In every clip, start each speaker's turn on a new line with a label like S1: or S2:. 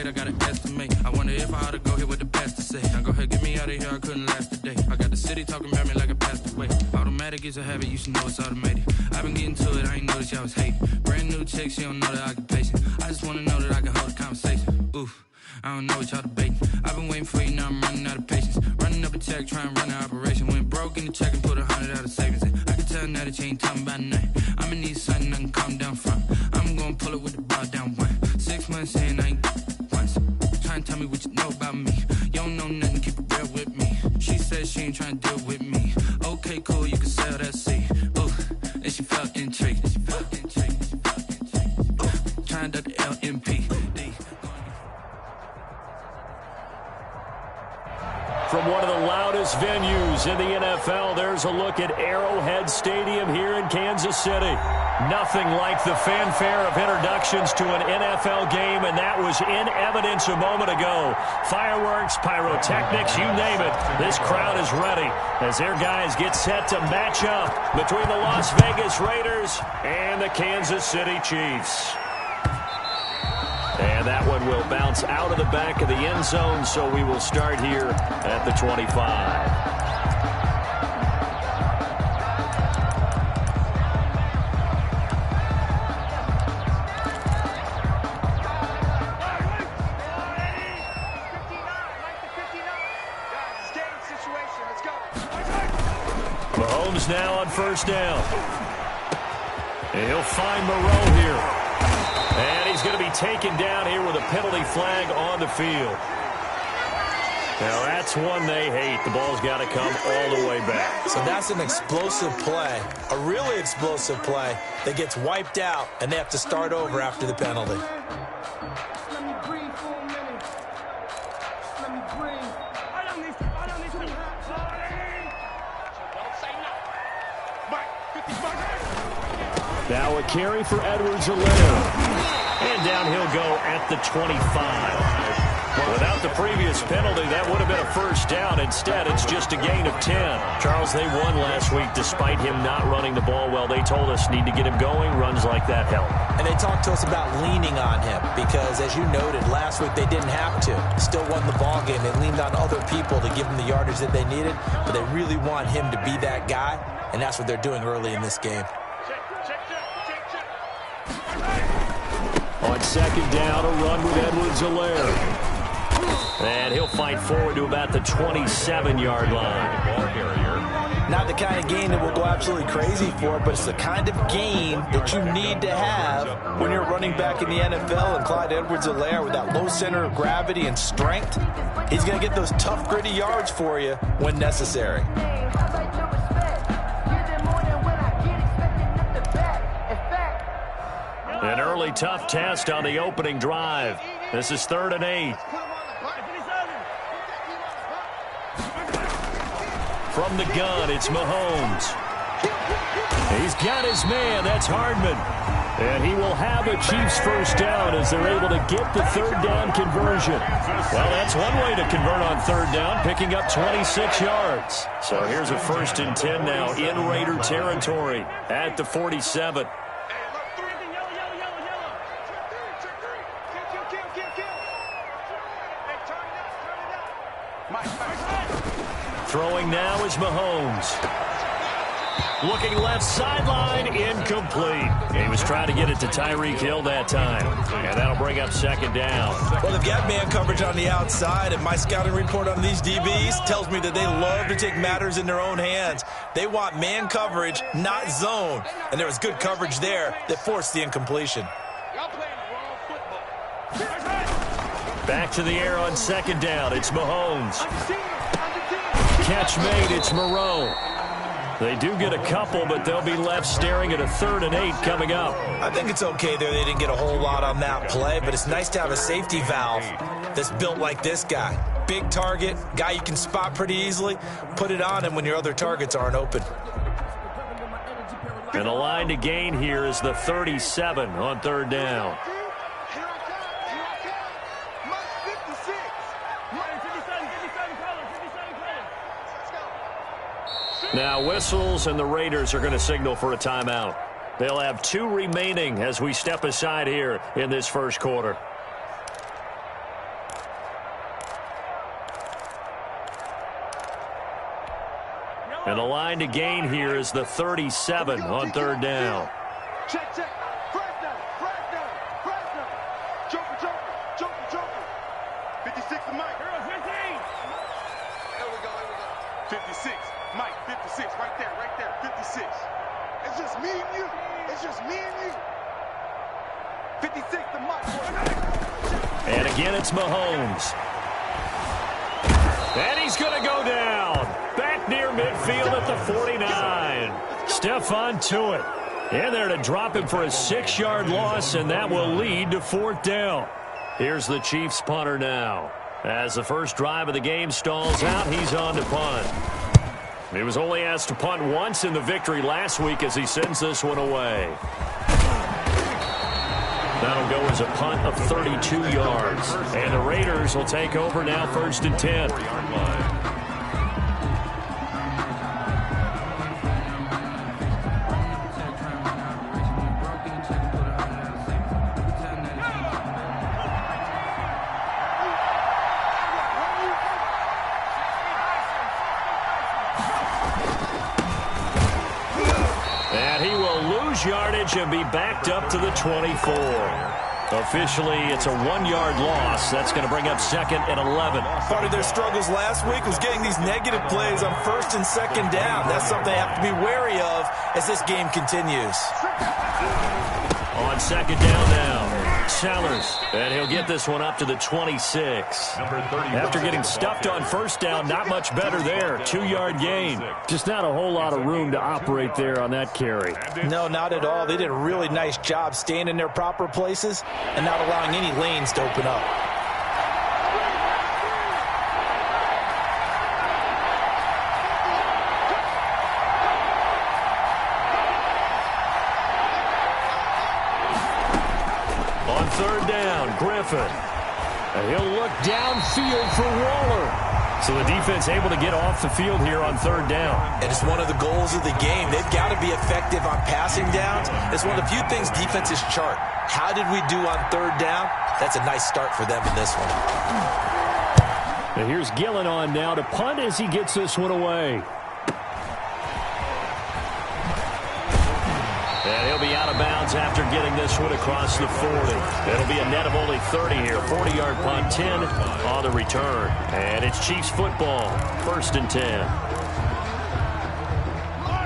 S1: rate, I gotta estimate. I wonder if I ought to go here with the pastor say. Now go ahead, get me out of here, I couldn't last a day. I got the city talking about me like I passed away. Automatic is a habit, you should know it's automated. I've been getting to it, I ain't noticed y'all was hating. Brand new chick, she don't know the occupation. I just wanna know that I can hold a conversation. Oof, I don't know what y'all debating. I've been waiting for you, now I'm running out of patience. Running up a check, trying to run an operation. Went broke in the check and put 100 out of savings in. I can tell now that you ain't talking about nothing. I'ma need something I can calm down from. I'm gonna pull it with the bar down one. 6 months in, I ain't once. Trying to tell me what you know about me. You don't know nothing, keep it real with me. She said she ain't trying to deal with me. Okay, cool, you can sell that seed. Ooh, and she felt intrigued. Trying to the LMP.
S2: From one of the loudest venues in the NFL, there's a look at Arrowhead Stadium here in Kansas City. Nothing like the fanfare of introductions to an NFL game, and that was in evidence a moment ago. Fireworks, pyrotechnics, you name it. This crowd is ready as their guys get set to match up between the Las Vegas Raiders and the Kansas City Chiefs. And that one will bounce out of the back of the end zone, so we will start here at the 25. Mahomes now on first down. And he'll find Moreau here. And he's going to be taken down here with a penalty flag on the field. Now, that's one they hate. The ball's got to come all the way back.
S3: So that's an explosive play, a really explosive play that gets wiped out, and they have to start over after the penalty.
S2: Now a carry for Edwards-Helaire. And down he'll go at the 25. Without the previous penalty, that would have been a first down. Instead, it's just a gain of 10. Charles, they won last week despite him not running the ball well. They told us need to get him going. Runs like that help.
S3: And they talked to us about leaning on him because, as you noted, last week they didn't have to. Still won the ball game. They leaned on other people to give them the yardage that they needed, but they really want him to be that guy, and that's what they're doing early in this game.
S2: On second down, a run with Edwards-Helaire. And he'll fight forward to about the 27-yard line.
S3: Not the kind of game that we'll go absolutely crazy for, but it's the kind of game that you need to have when you're running back in the NFL. And Clyde Edwards-Helaire, with that low center of gravity and strength, he's going to get those tough, gritty yards for you when necessary.
S2: An early tough test on the opening drive. This is 3rd and 8. From the gun, it's Mahomes. He's got his man. That's Hardman. And he will have a Chiefs first down as they're able to get the third down conversion. Well, that's one way to convert on third down, picking up 26 yards. So here's a 1st and 10 now in Raider territory at the 47. Throwing now is Mahomes. Looking left sideline, incomplete. He was trying to get it to Tyreek Hill that time. And that'll bring up 2nd down.
S3: Well, they've got man coverage on the outside, and my scouting report on these DBs tells me that they love to take matters in their own hands. They want man coverage, not zone. And there was good coverage there that forced the incompletion.
S2: Back to the air on 2nd down. It's Mahomes. Catch made. It's Moreau. They do get a couple, but they'll be left staring at a 3rd and 8 coming up.
S3: I think it's okay there. They didn't get a whole lot on that play, but it's nice to have a safety valve that's built like this guy. Big target, guy you can spot pretty easily. Put it on him when your other targets aren't open.
S2: And the line to gain here is the 37 on 3rd down. Now whistles, and the Raiders are going to signal for a timeout. They'll have 2 remaining as we step aside here in this first quarter. And the line to gain here is the 37 on third down.
S4: Check. Fresno. Joker. 56 to Mike. 15. Here we go. 56. Mike, 56. Right there. 56. It's just me and you. 56 to Mike.
S2: And again, it's Mahomes. And he's going to go down. Back near midfield at the 49. Stephon Tuitt in there to drop him for a 6-yard loss, and that will lead to fourth down. Here's the Chiefs punter now. As the first drive of the game stalls out, he's on to punt. He was only asked to punt once in the victory last week as he sends this one away. That'll go as a punt of 32 yards. And the Raiders will take over now, 1st and 10. And he will lose yardage and be backed up to the 24. Officially, it's a 1-yard loss. That's going to bring up 2nd and 11.
S3: Part of their struggles last week was getting these negative plays on 1st and 2nd down. That's something they have to be wary of as this game continues.
S2: On 2nd down now, Sellers, and he'll get this one up to the 26. After getting stuffed on 1st down, not much better there. 2-yard gain. Just not a whole lot of room to operate there on that carry.
S3: No, not at all. They did a really nice job staying in their proper places and not allowing any lanes to open up.
S2: On 3rd down, Griffin. And he'll look downfield for Waller. So the defense able to get off the field here on 3rd down.
S3: And it's one of the goals of the game. They've got to be effective on passing downs. It's one of the few things defenses chart. How did we do on 3rd down? That's a nice start for them in this one.
S2: And here's Gillen on now to punt as he gets this one away. And he'll be out of bounds after getting this one across the 40. It'll be a net of only 30 here. 40-yard punt, 10 on the return. And it's Chiefs football, 1st and 10.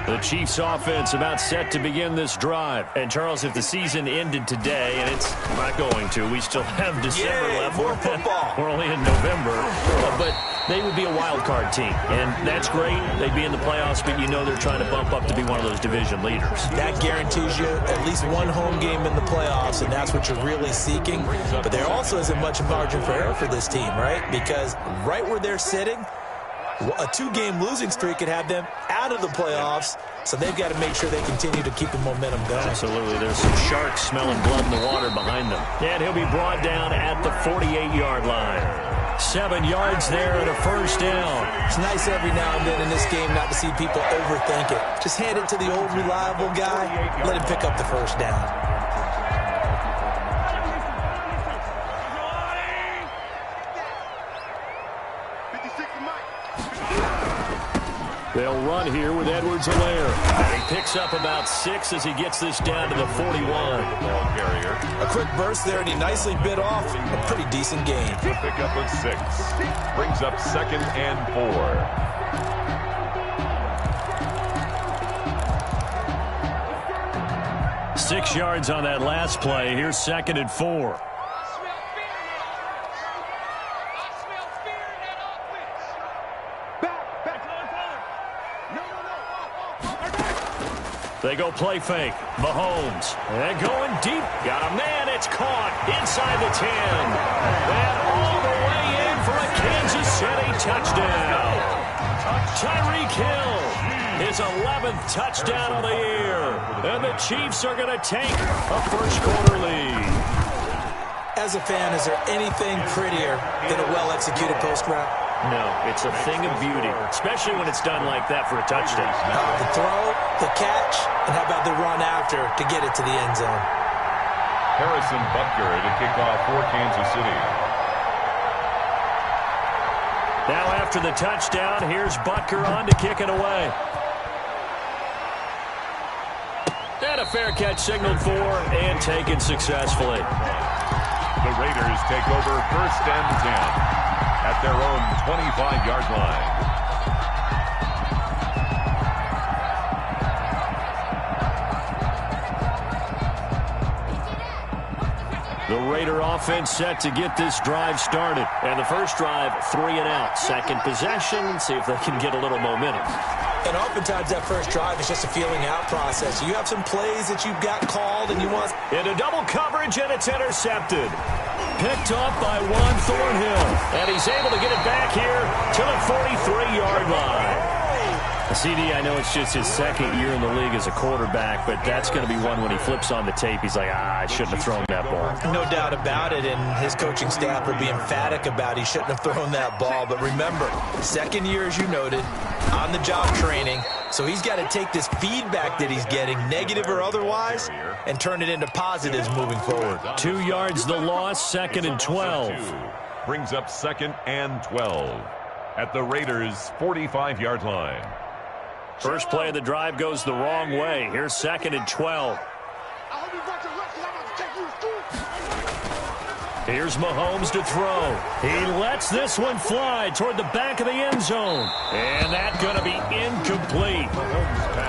S2: The Chiefs offense about set to begin this drive. And, Charles, if the season ended today, and it's not going to, we still have December left.
S3: More football.
S2: We're only in November. But they would be a wild card team. And that's great. They'd be in the playoffs, but you know they're trying to bump up to be one of those division leaders. That
S3: guarantees you at least one home game in the playoffs, and that's what you're really seeking. But there also isn't much margin for error for this team, right? Because right where they're sitting, a 2-game losing streak could have them out of the playoffs, so they've got to make sure they continue to keep the momentum going.
S2: Absolutely. There's some sharks smelling blood in the water behind them. And he'll be brought down at the 48-yard line. 7 yards there and a 1st down.
S3: It's nice every now and then in this game not to see people overthink it. Just hand it to the old reliable guy. Let him pick up the 1st down.
S2: They'll run here with Edwards-Helaire. He picks up about 6 as he gets this down to the 41.
S5: Ball carrier.
S3: A quick burst there, and he nicely bit off a pretty decent gain.
S5: The pickup of 6. Brings up 2nd and 4.
S2: 6 yards on that last play. Here's 2nd and 4. They go play fake. Mahomes. And going deep. Got a man. It's caught inside the 10. And all the way in for a Kansas City touchdown. Tyreek Hill. His 11th touchdown of the year. And the Chiefs are going to take a first-quarter lead.
S3: As a fan, is there anything prettier than a well-executed post route?
S2: No, it's a thing of beauty, especially when it's done like that for a touchdown.
S3: The throw, the catch, and how about the run after to get it to the end zone?
S5: Harrison Butker to kick off for Kansas City.
S2: Now after the touchdown. Here's Butker on to kick it away. And a fair catch signaled for and taken successfully.
S5: The Raiders take over 1st and 10 at their own 25-yard line.
S2: The Raider offense set to get this drive started. And the first drive, 3 and out. Second possession, see if they can get a little momentum.
S3: And oftentimes that first drive is just a feeling out process. You have some plays that you've got called and you want...
S2: Into double coverage, and it's intercepted. Picked up by Juan Thornhill. And he's able to get it back here to the 43-yard line. CD, I know it's just his second year in the league as a quarterback, but that's going to be one when he flips on the tape. He's like, I shouldn't have thrown that ball.
S3: No doubt about it, and his coaching staff will be emphatic about he shouldn't have thrown that ball. But remember, second year, as you noted, on-the-job training, so he's got to take this feedback that he's getting, negative or otherwise, and turn it into positives moving forward.
S2: 2 yards the loss, 2nd and 12.
S5: Brings up 2nd and 12 at the Raiders' 45-yard line.
S2: First play of the drive goes the wrong way. Here's 2nd and 12. Here's Mahomes to throw. He lets this one fly toward the back of the end zone. And that's going to be incomplete.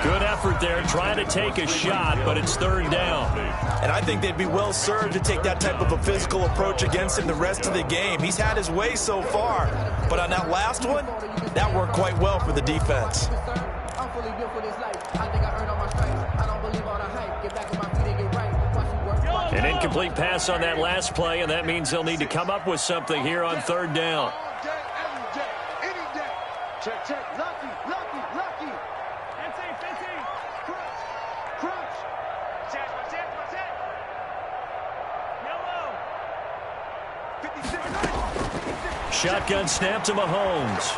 S2: Good effort there trying to take a shot, but it's 3rd down.
S3: And I think they'd be well served to take that type of a physical approach against him the rest of the game. He's had his way so far, but on that last one, that worked quite well for the defense.
S2: An incomplete pass on that last play, and that means they'll need to come up with something here on 3rd down. Shotgun snap to Mahomes.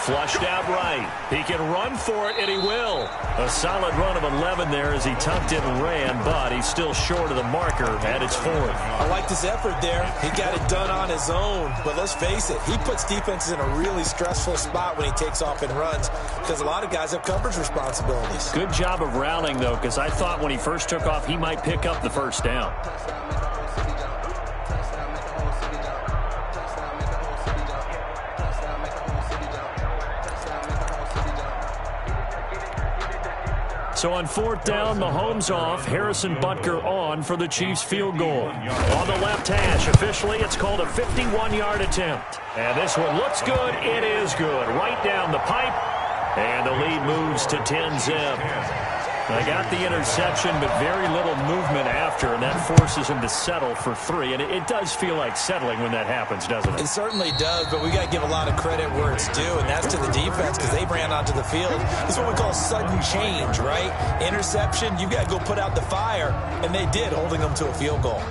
S2: Flushed out right. He can run for it, and he will. A solid run of 11 there as he tucked it and ran, but he's still short of the marker at its 4th.
S3: I like this effort there. He got it done on his own, but let's face it, he puts defenses in a really stressful spot when he takes off and runs because a lot of guys have coverage responsibilities.
S2: Good job of rallying, though, because I thought when he first took off, he might pick up the 1st down. So on 4th down, Mahomes off, Harrison Butker on for the Chiefs field goal. On the left hash, officially it's called a 51-yard attempt. And this one looks good. It is good. Right down the pipe. And the lead moves to 10-zip. They got the interception, but very little movement after, and that forces him to settle for 3. And it does feel like settling when that happens, doesn't it?
S3: It certainly does, but we got to give a lot of credit where it's due, and that's to the defense because they ran onto the field. This is what we call sudden change, right? Interception, you got to go put out the fire, and they did, holding them to a field goal.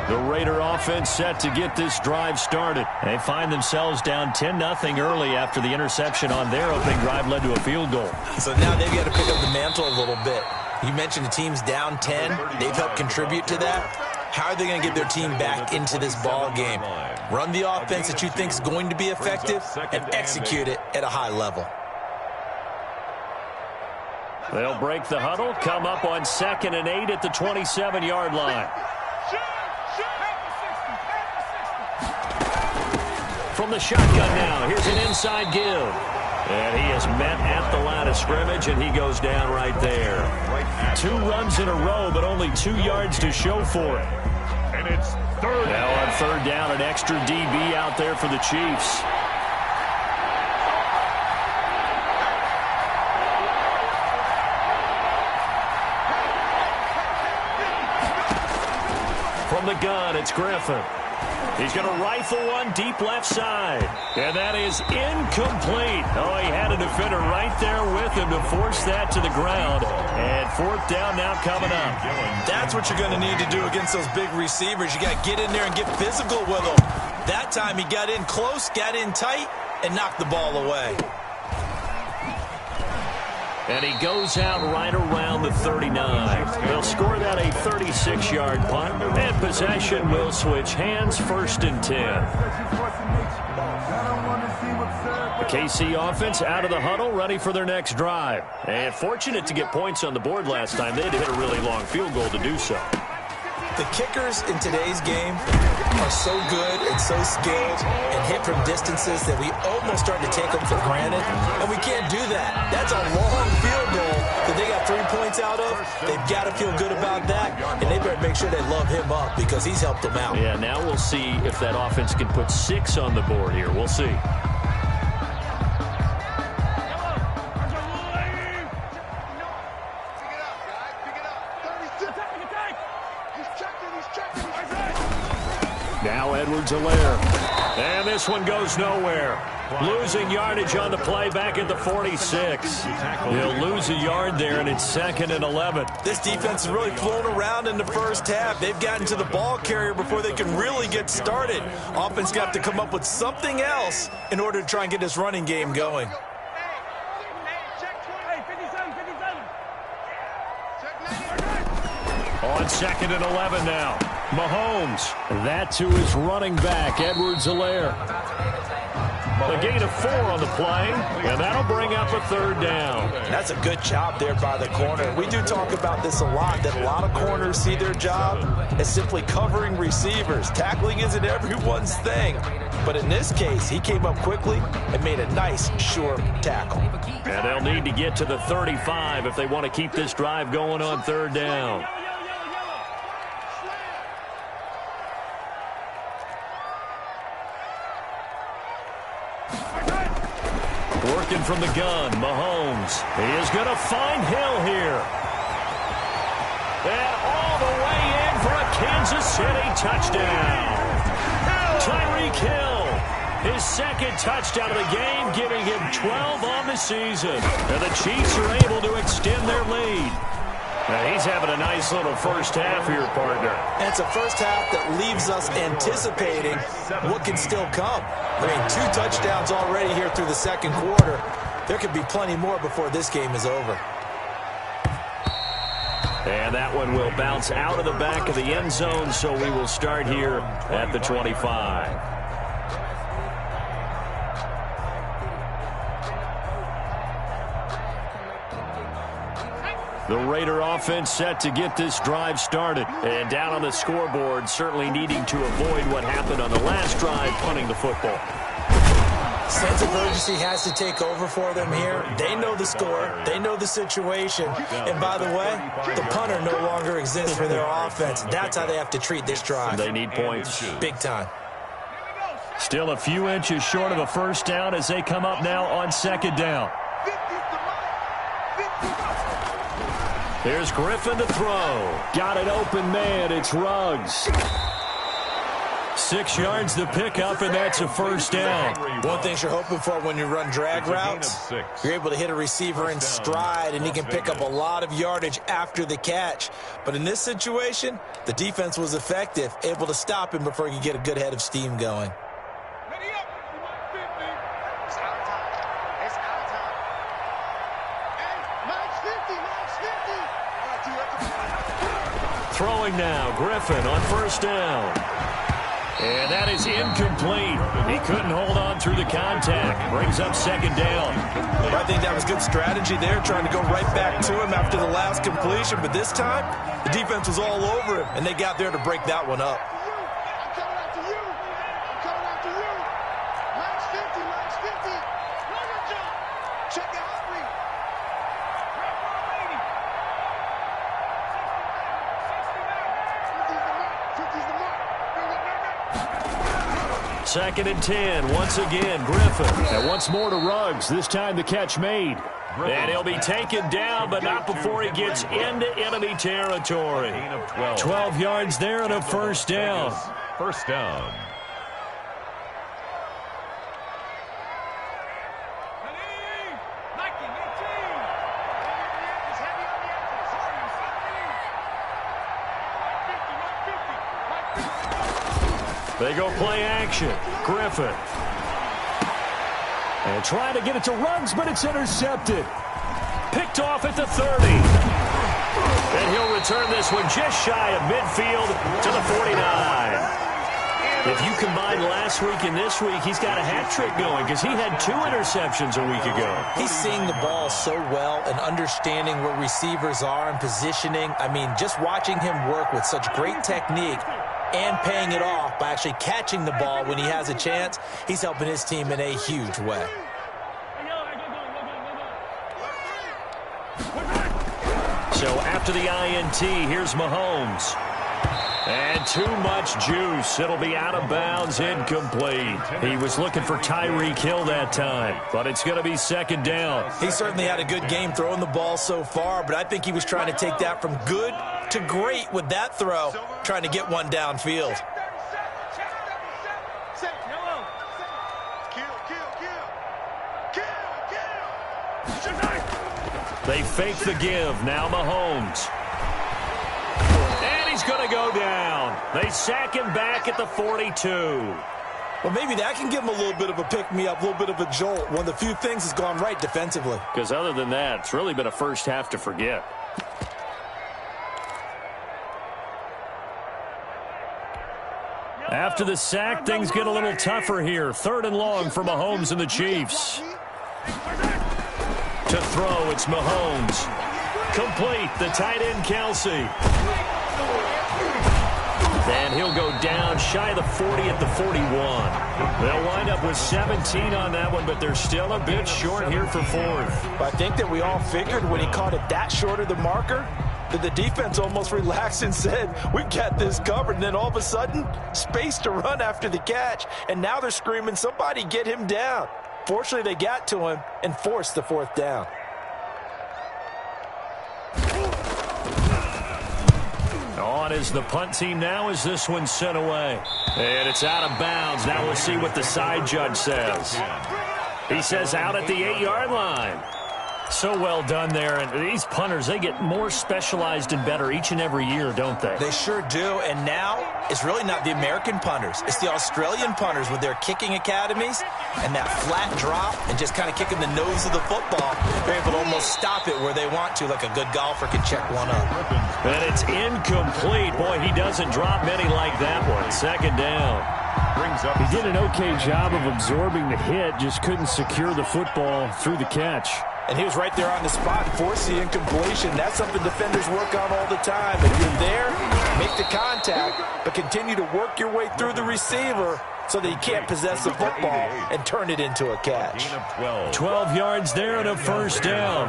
S2: The Raider offense set to get this drive started. They find themselves down 10-0 early after the interception on their opening drive led to a field goal.
S3: So now they've got to pick up the mantle a little bit. You mentioned the team's down 10. They've helped contribute to that. How are they going to get their team back into this ball game? Run the offense that you think is going to be effective and execute it at a high level.
S2: They'll break the huddle, come up on 2nd and 8 at the 27-yard line. From the shotgun now, here's an inside give. And he is met at the line of scrimmage, and he goes down right there. 2 runs in a row, but only 2 yards to show for it.
S5: And it's 3rd.
S2: Now on 3rd down, an extra DB out there for the Chiefs. From the gun, it's Griffin. He's going to rifle one deep left side. And that is incomplete. Oh, he had a defender right there with him to force that to the ground. And 4th down now coming up.
S3: That's what you're going to need to do against those big receivers. You got to get in there and get physical with them. That time he got in close, got in tight, and knocked the ball away.
S2: And he goes out right around the 39. They'll score that a 36-yard punt. And possession will switch hands, 1st and 10. The KC offense out of the huddle, ready for their next drive. And fortunate to get points on the board last time. They had to hit a really long field goal to do so.
S3: The kickers in today's game are so good and so skilled and hit from distances that we almost start to take them for granted, and we can't do that. That's a long field goal that they got 3 points out of. They've got to feel good about that, and they better make sure they love him up because he's helped them out.
S2: Yeah, now we'll see if that offense can put 6 on the board here. We'll see. Now Edwards-Helaire. And this one goes nowhere. Losing yardage on the play back at the 46. He'll lose a yard there, and it's 2nd and 11.
S3: This defense has really flown around in the first half. They've gotten to the ball carrier before they can really get started. Offense got to come up with something else in order to try and get this running game going.
S2: On 2nd and 11 now. Mahomes. That to his running back, Edwards-Helaire. A gain of 4 on the play, and that'll bring up a 3rd down.
S3: That's a good job there by the corner. We do talk about this a lot, that a lot of corners see their job as simply covering receivers. Tackling isn't everyone's thing. But in this case, he came up quickly and made a nice, sure tackle.
S2: And they'll need to get to the 35 if they want to keep this drive going on 3rd down. Working from the gun, Mahomes. He is going to find Hill here. And all the way in for a Kansas City touchdown. Tyreek Hill, his 2nd touchdown of the game, giving him 12 on the season. And the Chiefs are able to extend their lead. Now he's having a nice little first half here, partner.
S3: And it's a first half that leaves us anticipating what can still come. I mean, 2 touchdowns already here through the 2nd quarter. There could be plenty more before this game is over.
S2: And that one will bounce out of the back of the end zone, so we will start here at the 25. The Raider offense set to get this drive started. And down on the scoreboard, certainly needing to avoid what happened on the last drive, punting the football.
S3: Sense of urgency has to take over for them here. They know the score. They know the situation. And by the way, the punter no longer exists for their offense. That's how they have to treat this drive.
S2: They need points.
S3: Big time.
S2: Still a few inches short of a first down as they come up now on 2nd down. Here's Griffin to throw. Got an open man. It's Ruggs. 6 yards to pick up, and that's a first down.
S3: One thing you're hoping for when you run drag routes, you're able to hit a receiver in stride, and he can pick up a lot of yardage after the catch. But in this situation, the defense was effective, able to stop him before he could get a good head of steam going.
S2: Throwing now, Griffin on first down. And that is incomplete. He couldn't hold on through the contact. Brings up 2nd down.
S3: I think that was good strategy there, trying to go right back to him after the last completion. But this time, the defense was all over him, and they got there to break that one up.
S2: Second and 10, once again, Griffin. And once more to Ruggs, this time the catch made. And he'll be taken down, but not before he gets into enemy territory. 12 yards there and a first down.
S5: First down.
S2: They go play action. Griffin. And trying to get it to Ruggs, but it's intercepted. Picked off at the 30. And he'll return this one just shy of midfield to the 49. If you combine last week and this week, he's got a hat trick going because he had 2 interceptions a week ago.
S3: He's seeing the ball so well and understanding where receivers are and positioning. I mean, just watching him work with such great technique and paying it off by actually catching the ball when he has a chance, he's helping his team in a huge way.
S2: So after the INT, here's Mahomes. And too much juice. It'll be out of bounds, incomplete. He was looking for Tyreek Hill that time, but it's going to be second down.
S3: He certainly had a good game throwing the ball so far, but I think he was trying to take that from good to great with that throw, trying to get one downfield.
S2: They fake the give. Now Mahomes. And he's going to go down. They sack him back at the 42.
S3: Well, maybe that can give him a little bit of a pick-me-up, a little bit of a jolt. One of the few things has gone right defensively.
S2: Because other than that, it's really been a first half to forget. After the sack, things get a little tougher here. 3rd and long for Mahomes and the Chiefs. To throw, it's Mahomes. Complete, the tight end, Kelsey. And he'll go down shy of the 40 at the 41. They'll wind up with 17 on that one, but they're still a bit short here for 4th.
S3: I think that we all figured when he caught it that short of the marker, that the defense almost relaxed and said, we've got this covered. And then all of a sudden, space to run after the catch. And now they're screaming, somebody get him down. Fortunately, they got to him and forced the 4th down.
S2: On is the punt team now as this one's sent away. And it's out of bounds. Now we'll see what the side judge says. He says out at the 8-yard line. So well done there. And these punters, they get more specialized and better each and every year, don't they?
S3: They sure do. And now it's really not the American punters. It's the Australian punters with their kicking academies and that flat drop and just kind of kicking the nose of the football. They're able to almost stop it where they want to, like a good golfer can check one up.
S2: And it's incomplete. Boy, he doesn't drop many like that one. Second down. He did an okay job of absorbing the hit, just couldn't secure the football through the catch.
S3: And he was right there on the spot, force the incompletion. That's something defenders work on all the time. If you're there, make the contact, but continue to work your way through the receiver so that he can't possess the football and turn it into a catch.
S2: 12 yards there and a first down.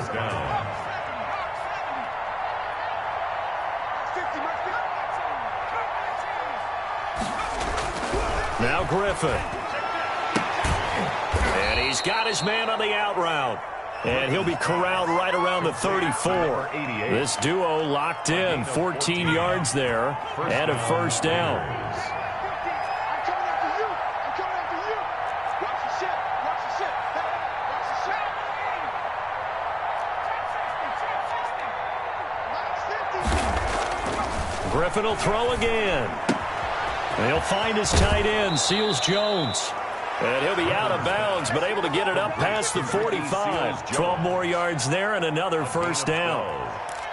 S2: Now Griffin. And he's got his man on the out route. And he'll be corralled right around the 34. This duo locked in, 14 yards there, and a first down. Griffin will throw again. And he'll find his tight end, Seals Jones. And he'll be out of bounds, but able to get it up past the 45. 12 more yards there and another first down.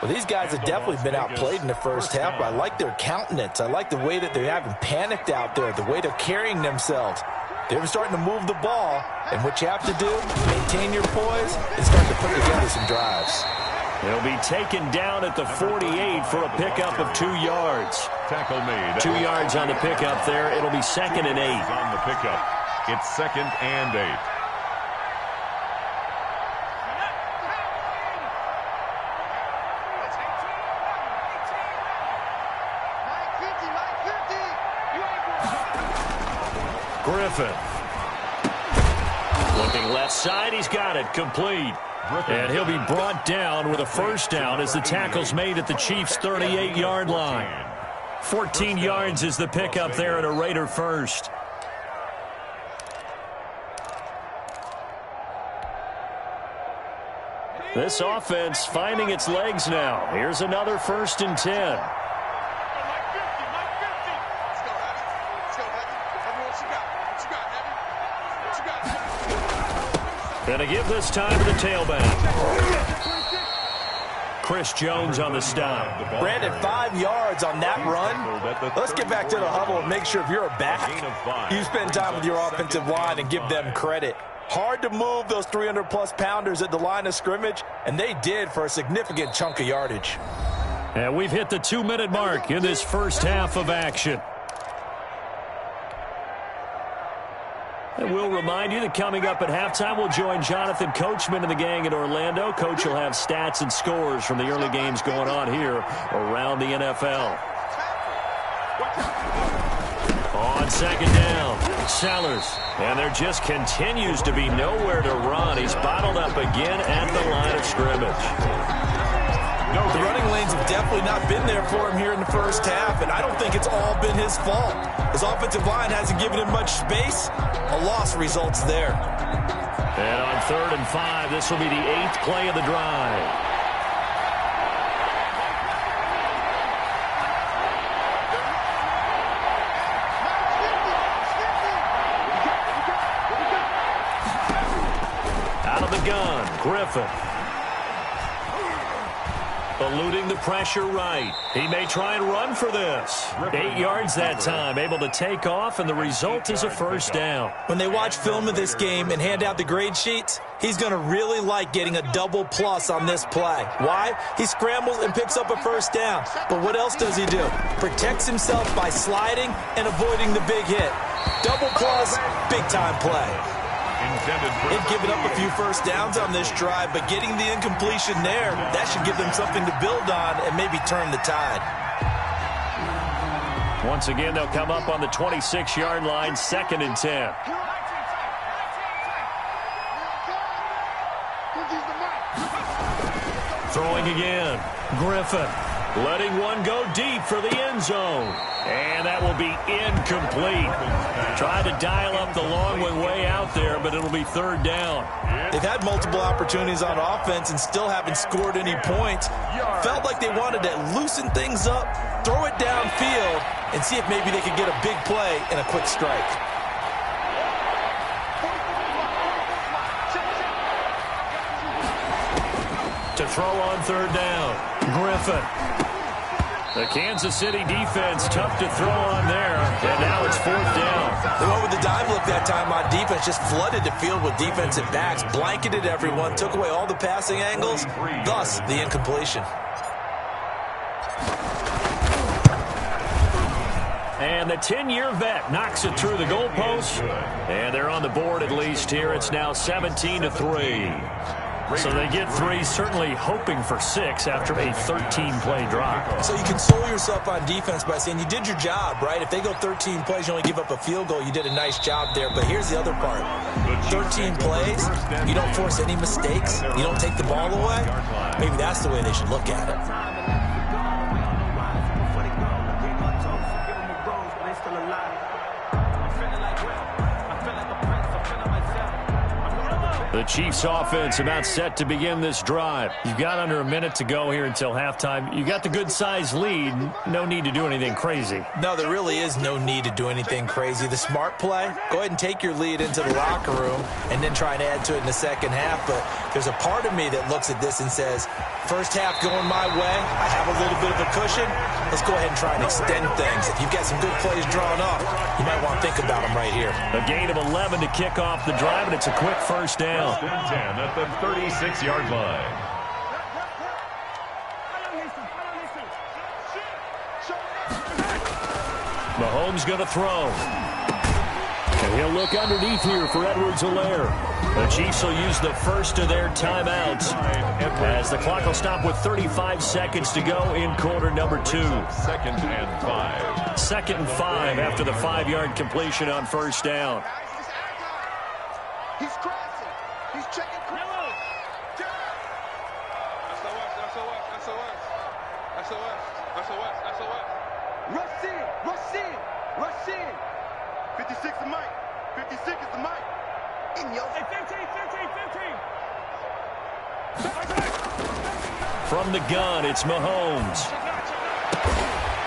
S3: Well, these guys have definitely been outplayed in the first half, but I like their countenance. I like the way that they haven't panicked out there, the way they're carrying themselves. They're starting to move the ball, and what you have to do, maintain your poise and start to put together some drives.
S2: He'll be taken down at the 48 for a pickup of 2 yards.
S5: Tackle made.
S2: 2 yards on the pickup there. It'll be 2nd and 8.
S5: On the pickup. It's 2nd and 8.
S2: Griffin. Looking left side, he's got it, complete. And he'll be brought down with a first down as the tackle's made at the Chiefs' 38-yard line. 14 yards is the pickup there and a Raider first. This offense finding its legs now. Here's another 1st and 10. Gonna give this time to the tailback. Chris Jones on the stop.
S3: Brandon, 5 yards on that run. Let's get back to the huddle and make sure if you're a back, you spend time with your offensive line and give them credit. Hard to move those 300-plus pounders at the line of scrimmage, and they did for a significant chunk of yardage.
S2: And we've hit the 2-minute mark in this first half of action. And we'll remind you that coming up at halftime, we'll join Jonathan Coachman and the gang in Orlando. Coach will have stats and scores from the early games going on here around the NFL. On second down, Sellers. And there just continues to be nowhere to run. He's bottled up again at the line of scrimmage.
S3: The running lanes have definitely not been there for him here in the first half, and I don't think it's all been his fault. His offensive line hasn't given him much space. A loss results there.
S2: And on 3rd and 5, this will be the 8th play of the drive. Out of the gun, Griffin. Eluding the pressure right. He may try and run for this. 8 yards that time, able to take off, and the result is a first down.
S3: When they watch film of this game and hand out the grade sheets, he's going to really like getting a double plus on this play. Why? He scrambles and picks up a first down. But what else does he do? Protects himself by sliding and avoiding the big hit. Double plus, big-time play. They've given up a few first downs on this drive, but getting the incompletion there, that should give them something to build on and maybe turn the tide.
S2: Once again, they'll come up on the 26-yard line, 2nd and 10. Throwing again, Griffin. Letting one go deep for the end zone. And that will be incomplete. Tried to dial up the long one way out there, but it'll be 3rd down.
S3: They've had multiple opportunities on offense and still haven't scored any points. Felt like they wanted to loosen things up, throw it downfield, and see if maybe they could get a big play and a quick strike.
S2: To throw on 3rd down, Griffin. The Kansas City defense tough to throw on there, and now it's 4th down.
S3: They went with the dive look that time on defense, just flooded the field with defensive backs, blanketed everyone, took away all the passing angles, thus the incompletion.
S2: And the 10-year vet knocks it through the goalpost, and they're on the board at least here. It's now 17-3. So they get 3, certainly hoping for 6 after a 13-play drive.
S3: So you console yourself on defense by saying you did your job, right? If they go 13 plays, you only give up a field goal, you did a nice job there. But here's the other part. 13 plays, you don't force any mistakes, you don't take the ball away. Maybe that's the way they should look at it.
S2: The Chiefs offense about set to begin this drive. You've got under a minute to go here until halftime. You got the good-sized lead. No need to do anything crazy.
S3: No, there really is no need to do anything crazy. The smart play, go ahead and take your lead into the locker room and then try and add to it in the second half. But there's a part of me that looks at this and says, first half going my way, I have a little bit of a cushion. Let's go ahead and try and extend things. If you've got some good plays drawn up, you might want to think about them right here.
S2: A gain of 11 to kick off the drive, and it's a quick first down.
S5: 10 at the 36-yard line.
S2: Mahomes going to throw. And he'll look underneath here for Edwards-Helaire. The Chiefs will use the first of their timeouts as the clock will stop with 35 seconds to go in quarter number 2.
S5: 2nd and 5.
S2: 2nd and 5 after the 5-yard completion on first down.
S4: He's crossing. He's checking. SOS. Rush in. 56 is Mike. 56 is the Mike. In your 15.
S2: From the gun, it's Mahomes.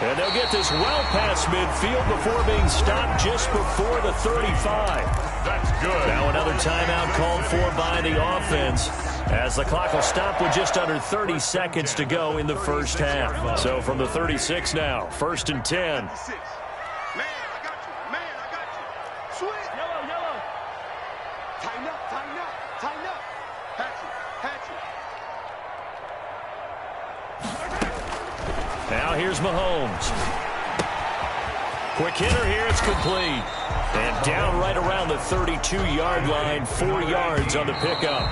S2: And they'll get this well past midfield before being stopped just before the 35.
S5: That's good.
S2: Now another timeout called for by the offense. as the clock will stop with just under 30 seconds to go in the first half. So from the 36 now, 1st and 10.
S4: Man, I got you. Man, I got you. Sweet. Yellow. Tighten up. Hatchet.
S2: Now here's Mahomes. Quick hitter here, it's complete. And down right around the 32-yard line, 4 yards on the pickup.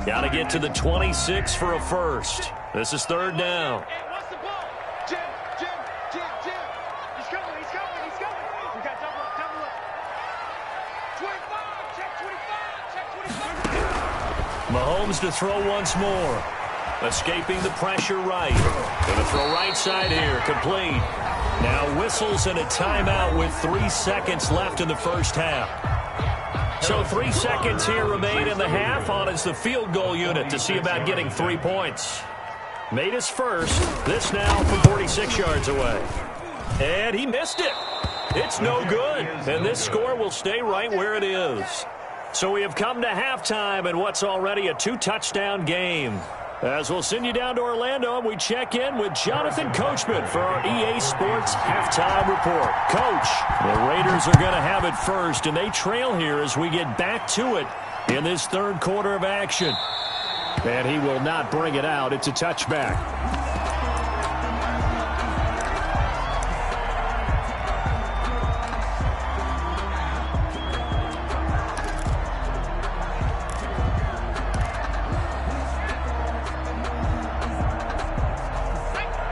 S2: Got to get to the 26 for a first. This is 3rd down.
S4: Hey, what's the ball? Jim. He's coming. We got double up. 25, check 25.
S2: Mahomes to throw once more. Escaping the pressure right. Gonna throw right side here. Complete. Now whistles and a timeout with 3 seconds left in the first half. So 3 seconds here remain in the half. On is the field goal unit to see about getting 3 points. Made his first. This now from 46 yards away. And he missed it. It's no good. And this score will stay right where it is. So we have come to halftime in what's already a 2-touchdown game. As we'll send you down to Orlando, and we check in with Jonathan Coachman for our EA Sports Halftime Report. Coach, the Raiders are going to have it first, and they trail here as we get back to it in this 3rd quarter of action. And he will not bring it out. It's a touchback.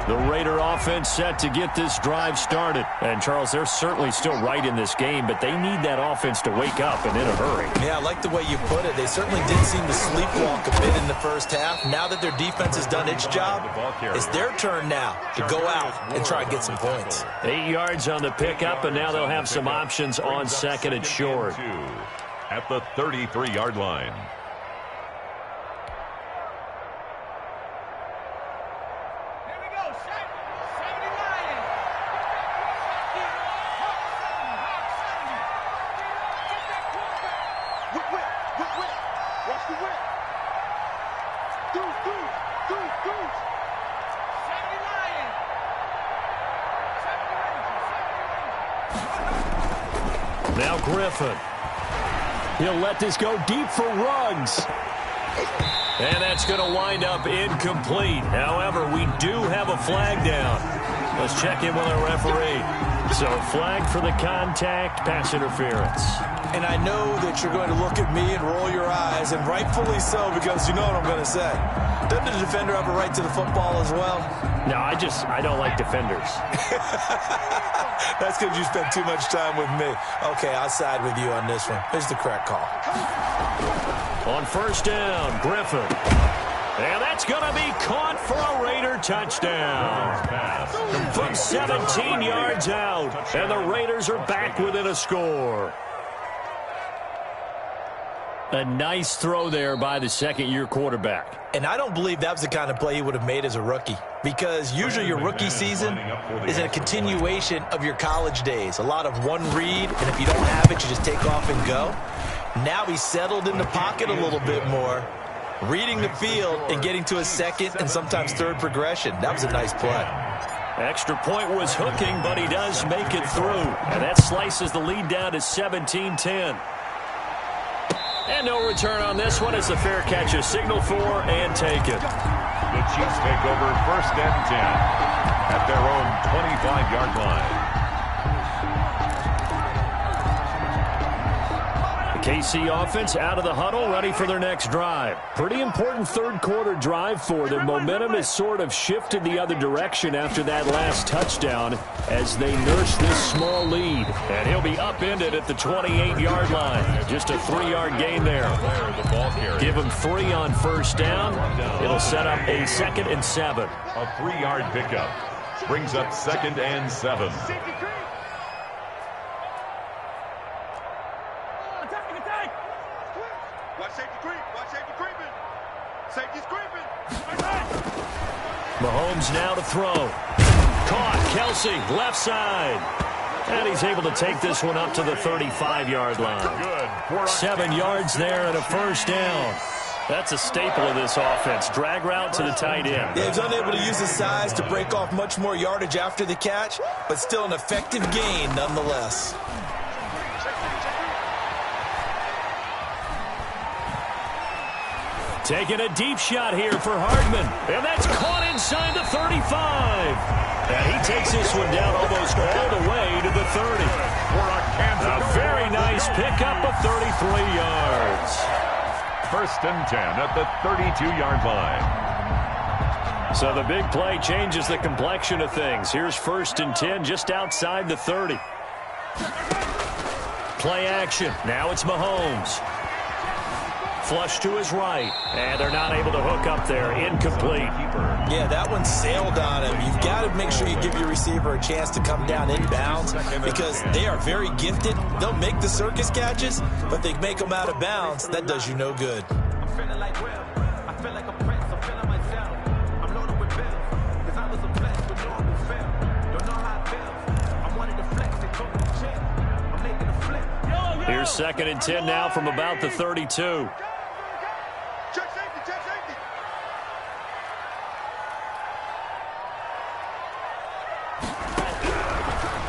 S2: The Raider offense set to get this drive started. And, Charles, they're certainly still right in this game, but they need that offense to wake up and in a hurry.
S3: Yeah, I like the way you put it. They certainly did seem to sleepwalk a bit in the first half. Now that their defense has done its job, it's their turn now to go out and try and get some points.
S2: 8 yards on the pickup, and now they'll have some options on 2nd and short.
S5: At the 33-yard line.
S2: Now Griffin. He'll let this go deep for Ruggs. And that's going to wind up incomplete. However, we do have a flag down. Let's check in with our referee. So flag for the contact, pass interference.
S3: And I know that you're going to look at me and roll your eyes, and rightfully so, because you know what I'm going to say. Doesn't the defender have a right to the football as well?
S2: No, I don't like defenders.
S3: That's because you spent too much time with me. Okay, I'll side with you on this one. Here's the correct call.
S2: On 1st down, Griffin. And that's going to be caught for a Raider touchdown. From 17 yards out. And the Raiders are back within a score. A nice throw there by the 2nd-year quarterback.
S3: And I don't believe that was the kind of play he would have made as a rookie, because usually your rookie season is a continuation of your college days. A lot of one read, and if you don't have it, you just take off and go. Now he's settled in the pocket a little bit more, reading the field and getting to a 2nd and sometimes 3rd progression. That was a nice play.
S2: Extra point was hooking, but he does make it through. And that slices the lead down to 17-10. And no return on this one as the fair catch is signaled for and taken.
S5: The Chiefs take over 1st and 10 at their own 25-yard line.
S2: The KC offense out of the huddle, ready for their next drive. Pretty important 3rd quarter drive for them. Momentum has sort of shifted the other direction after that last touchdown as they nurse this small lead. And he'll be upended at the 28-yard line. Just a 3-yard gain there. Give him 3 on 1st down. It'll set up a 2nd and 7.
S5: A 3-yard pickup brings up 2nd and 7.
S4: Watch safety creep. Watch safety creeping.
S2: Mahomes now to throw. Caught. Kelsey, left side. And he's able to take this one up to the 35-yard line. 7 yards there and a first down. That's a staple of this offense. Drag route to the tight end.
S3: Yeah, he's unable to use his size to break off much more yardage after the catch, but still an effective gain nonetheless.
S2: Taking a deep shot here for Hardman. And that's caught inside the 35. And he takes this one down almost all the way to the 30. A very nice pickup of 33 yards.
S5: First and 10 at the 32-yard line.
S2: So the big play changes the complexion of things. Here's first and 10 just outside the 30. Play action. Now it's Mahomes. Flush to his right. And they're not able to hook up there. Incomplete.
S3: Yeah, that one sailed on him. You've got to make sure you give your receiver a chance to come down inbounds because they are very gifted. They'll make the circus catches, but they make them out of bounds. That does you no good.
S6: I'm feeling like Will. I feel like a prince. I'm feeling myself. I'm loaded with bills because I was a blessed with normal feel. Don't know how it feels. I wanted to flex and go to the gym. I'm making a flip.
S2: Here's second and 10 now from about the 32.
S4: Check safety, check safety.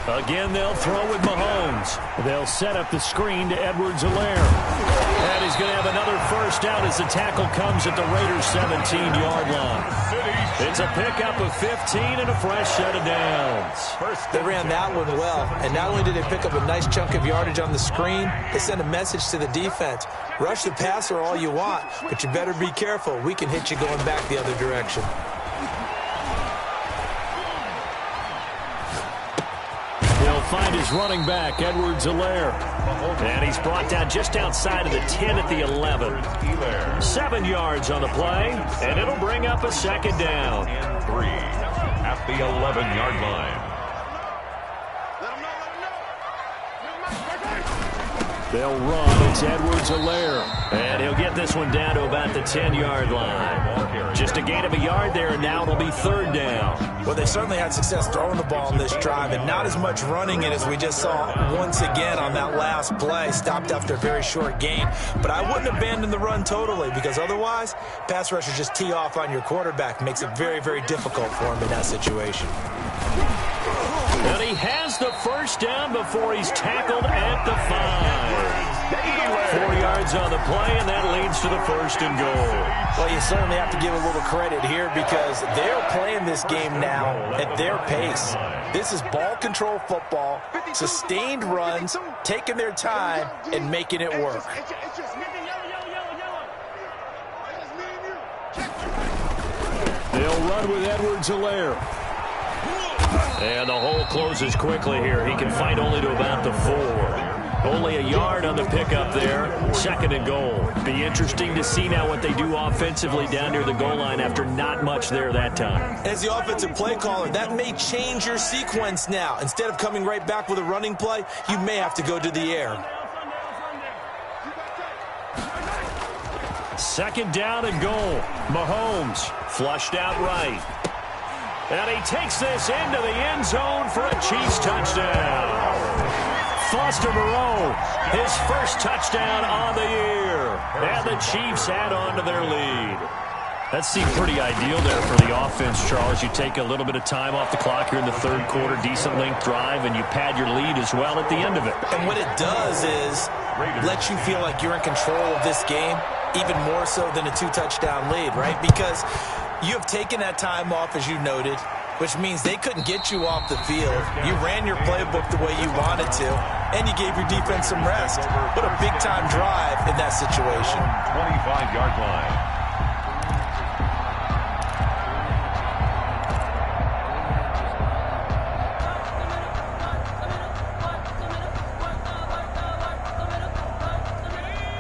S2: Again, they'll throw with Mahomes. They'll set up the screen to Edwards-Helaire. And he's going to have another first down as the tackle comes at the Raiders' 17-yard line. It's a pickup of 15 and a fresh set of downs.
S3: They ran that one well, and not only did they pick up a nice chunk of yardage on the screen, they sent a message to the defense. Rush the passer all you want, but you better be careful. We can hit you going back the other direction.
S2: He'll find his running back, Edwards-Helaire. And he's brought down just outside of the 10 at the 11. 7 yards on the play, and it'll bring up a second down.
S5: 3 at the 11-yard line.
S2: They'll run. It's Edwards-Helaire. And he'll get this one down to about the 10-yard line. Just a gain of a yard there, and now it'll be third down.
S3: Well, they certainly had success throwing the ball in this drive, and not as much running it as we just saw once again on that last play. Stopped after a very short gain. But I wouldn't abandon the run totally, because otherwise, pass rushers just tee off on your quarterback. Makes it very, very difficult for him in that situation.
S2: And he has the first down before he's tackled at the 5. 4 yards on the play, and that leads to the first and goal.
S3: Well, you certainly have to give a little credit here because they're playing this game now at their pace. This is ball control football, sustained runs, taking their time, and making it work.
S2: They'll run with Edwards-Helaire. And the hole closes quickly here. He can fight only to about the 4. Only a yard on the pickup there. Second and goal. Be interesting to see now what they do offensively down near the goal line after not much there that time.
S3: As the offensive play caller, that may change your sequence now. Instead of coming right back with a running play, you may have to go to the air.
S2: Second down and goal. Mahomes flushed out right. And he takes this into the end zone for a Chiefs touchdown. Foster Moreau, his first touchdown on the year. And the Chiefs add on to their lead. That seemed pretty ideal there for the offense, Charles. You take a little bit of time off the clock here in the third quarter, decent length drive, and you pad your lead as well at the end of it.
S3: And what it does is let you feel like you're in control of this game, even more so than a 2-touchdown lead, right? Because you have taken that time off, as you noted, which means they couldn't get you off the field. You ran your playbook the way you wanted to, and you gave your defense some rest. What a big-time drive in that situation.
S5: 25-yard line.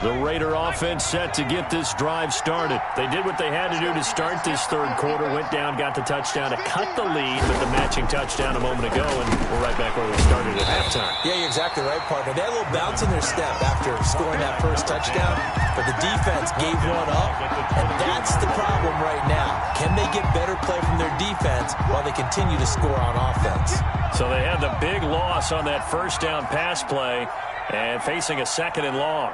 S2: The Raider offense set to get this drive started. They did what they had to do to start this third quarter. Went down, got the touchdown to cut the lead with the matching touchdown a moment ago, and we're right back where we started at halftime.
S3: Yeah, you're exactly right, partner. They had a little bounce in their step after scoring that first touchdown, but the defense gave one up, and that's the problem right now. Can they get better play from their defense while they continue to score on offense?
S2: So they had the big loss on that first down pass play and facing a second and long.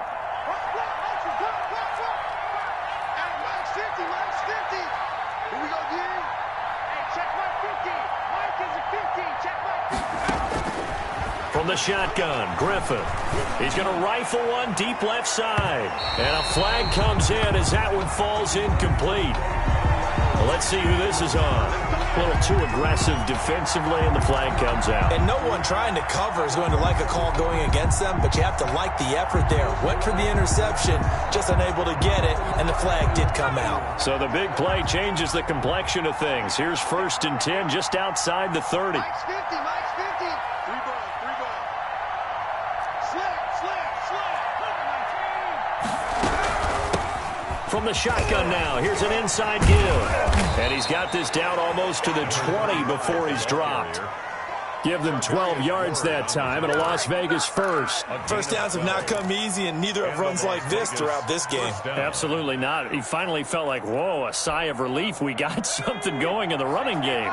S2: From the shotgun, Griffin. He's going to rifle one deep left side. And a flag comes in as that one falls incomplete. Well, let's see who this is on. A little too aggressive defensively, and the flag comes out.
S3: And no one trying to cover is going to like a call going against them, but you have to like the effort there. Went for the interception, just unable to get it, and the flag did come out.
S2: So the big play changes the complexion of things. Here's 1st and 10 just outside the 30.
S4: Mike's 50, Mike's 50. Three ball.
S2: From the shotgun now, here's an inside give. And he's got this down almost to the 20 before he's dropped. Give them 12 yards that time, and a Las Vegas first.
S3: First downs have not come easy, and neither have runs like this throughout this game.
S2: Absolutely not. He finally felt like, whoa, a sigh of relief. We got something going in the running game.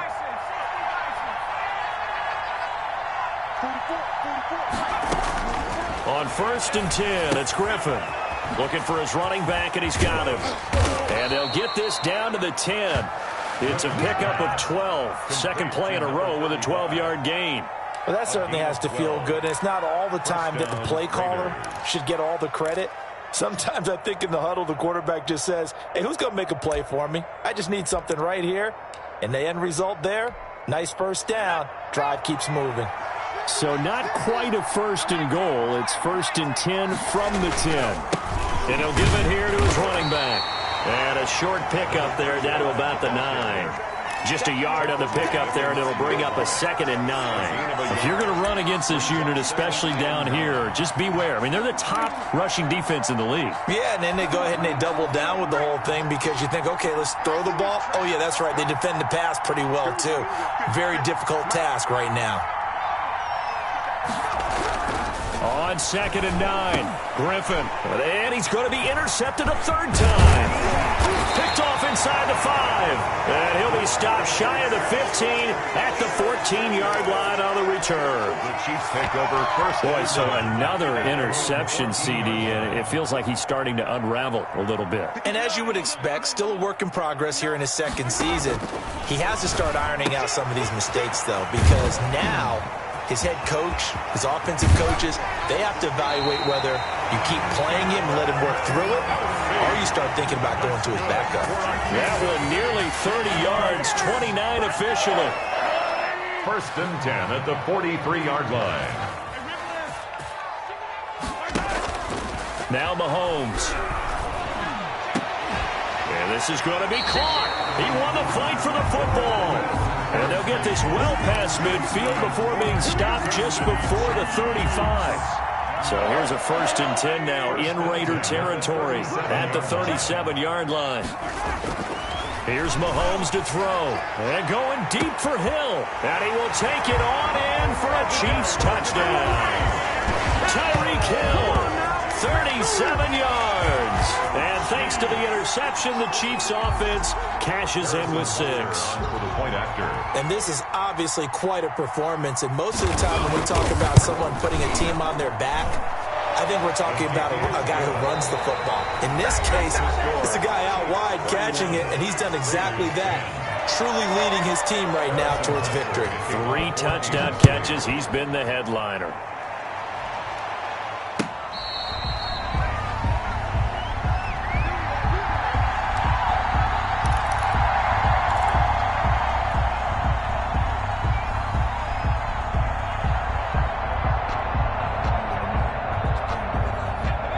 S2: On 1st and 10, it's Griffin. Looking for his running back, and he's got him. And they'll get this down to the 10. It's a pickup of 12. Second play in a row with a 12-yard gain.
S3: Well, that certainly has to feel good. And it's not all the time that the play caller should get all the credit. Sometimes I think in the huddle, the quarterback just says, hey, who's going to make a play for me? I just need something right here. And the end result there, nice first down. Drive keeps moving.
S2: So not quite a 1st and goal. It's 1st and 10 from the 10. And he'll give it here to his running back. And a short pickup there down to about the 9. Just a yard on the pickup there, and it'll bring up a 2nd and 9. If you're going to run against this unit, especially down here, just beware. I mean, they're the top rushing defense in the league.
S3: Yeah, and then they go ahead and they double down with the whole thing because you think, okay, let's throw the ball. Oh, yeah, that's right. They defend the pass pretty well, too. Very difficult task right now.
S2: On 2nd and 9, Griffin. And he's going to be intercepted a 3rd time. Picked off inside the 5. And he'll be stopped shy of the 15 at the 14-yard line on the return.
S5: The Chiefs take over 1st.
S2: Boy, so another interception, CD, and it feels like he's starting to unravel a little bit.
S3: And as you would expect, still a work in progress here in his 2nd season. He has to start ironing out some of these mistakes, though, because now his head coach, his offensive coaches, they have to evaluate whether you keep playing him and let him work through it, or you start thinking about going to his backup.
S2: That one nearly 30 yards, 29 officially.
S5: 1st and 10 at the 43-yard line.
S2: Now Mahomes. And this is going to be caught. He won the fight for the football. And they'll get this well past midfield before being stopped just before the 35. So here's a 1st and 10 now in Raider territory at the 37-yard line. Here's Mahomes to throw. And going deep for Hill. And he will take it on in for a Chiefs touchdown. Tyreek Hill, 37 yards. And thanks to the interception, the Chiefs offense cashes in with 6.
S3: And this is obviously quite a performance. And most of the time when we talk about someone putting a team on their back, I think we're talking about a guy who runs the football. In this case, it's a guy out wide catching it, and he's done exactly that. Truly leading his team right now towards victory.
S2: 3 touchdown catches. He's been the headliner.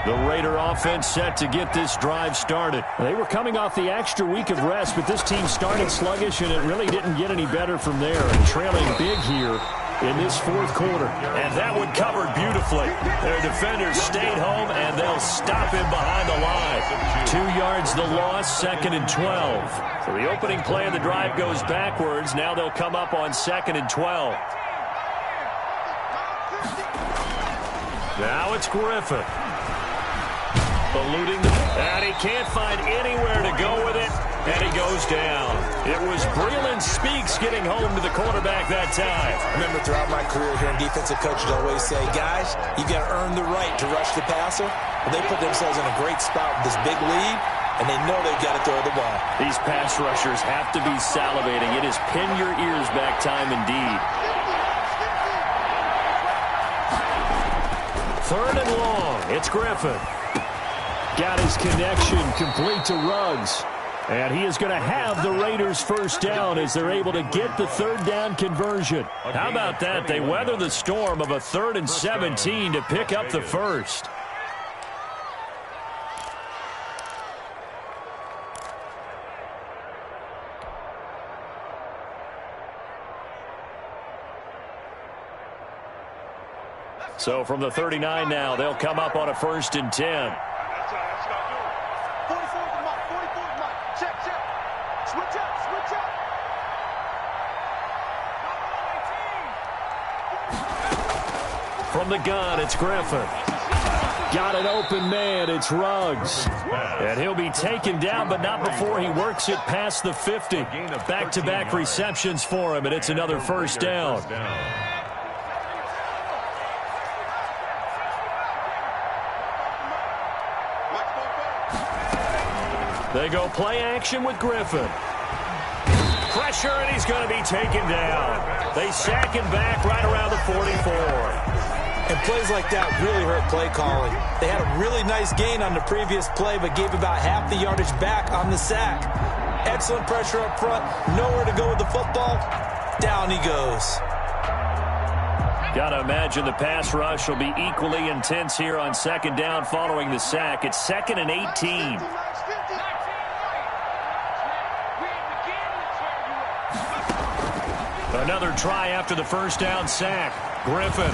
S2: The Raider offense set to get this drive started. They were coming off the extra week of rest, but this team started sluggish, and it really didn't get any better from there. And trailing big here in this fourth quarter. And that one covered beautifully. Their defenders stayed home, and they'll stop him behind the line. 2 yards the loss, 2nd and 12. So the opening play of the drive goes backwards. Now they'll come up on 2nd and 12. Now it's Griffin. Eluding, and he can't find anywhere to go with it, and he goes down. It was Breland Speaks getting home to the quarterback that time.
S3: Remember, throughout my career here in defensive coaches always say, guys, you got to earn the right to rush the passer. Well, they put themselves in a great spot with this big lead, and they know they've got to throw the ball.
S2: These pass rushers have to be salivating. It is pin your ears back time indeed. 3rd and long. It's Griffin. Got his connection complete to Ruggs. And he is going to have the Raiders first down as they're able to get the 3rd down conversion. How about that? They weather the storm of a 3rd and 17 to pick up the first. So from the 39 now, they'll come up on a 1st and 10. From the gun, it's Griffin. Got an open man, it's Ruggs. And he'll be taken down, but not before he works it past the 50. Back-to-back receptions for him, and it's another first down. They go play action with Griffin. Pressure, and he's going to be taken down. They sack him back right around the 44.
S3: And plays like that really hurt play calling. They had a really nice gain on the previous play, but gave about half the yardage back on the sack. Excellent pressure up front. Nowhere to go with the football. Down he goes.
S2: Got to imagine the pass rush will be equally intense here on 2nd down following the sack. It's 2nd and 18. Another try after the first down sack. Griffin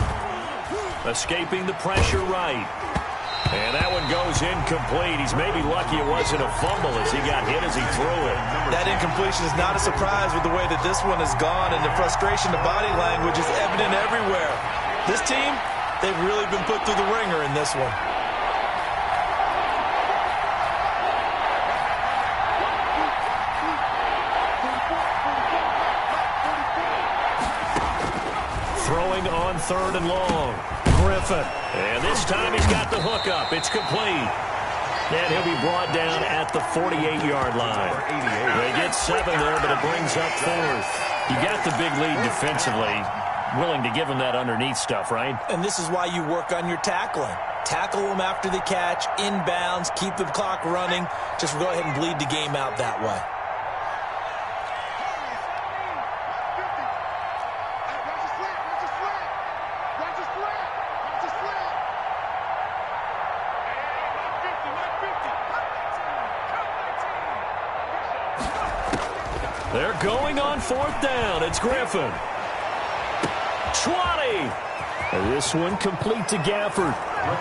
S2: escaping the pressure right. And that one goes incomplete. He's maybe lucky it wasn't a fumble as he got hit as he threw it.
S3: That incompletion is not a surprise with the way that this one has gone, and the frustration, the body language is evident everywhere. This team, they've really been put through the ringer in this one.
S2: Throwing on 3rd and long. Griffin. And this time he's got the hook up. It's complete. And he'll be brought down at the 48-yard line. They get 7 there, but it brings up 4th. You got the big lead defensively. Willing to give him that underneath stuff, right?
S3: And this is why you work on your tackling. Tackle them after the catch, inbounds, keep the clock running. Just go ahead and bleed the game out that way.
S2: They're going on 4th down. It's Griffin. 20. This one complete to Gafford.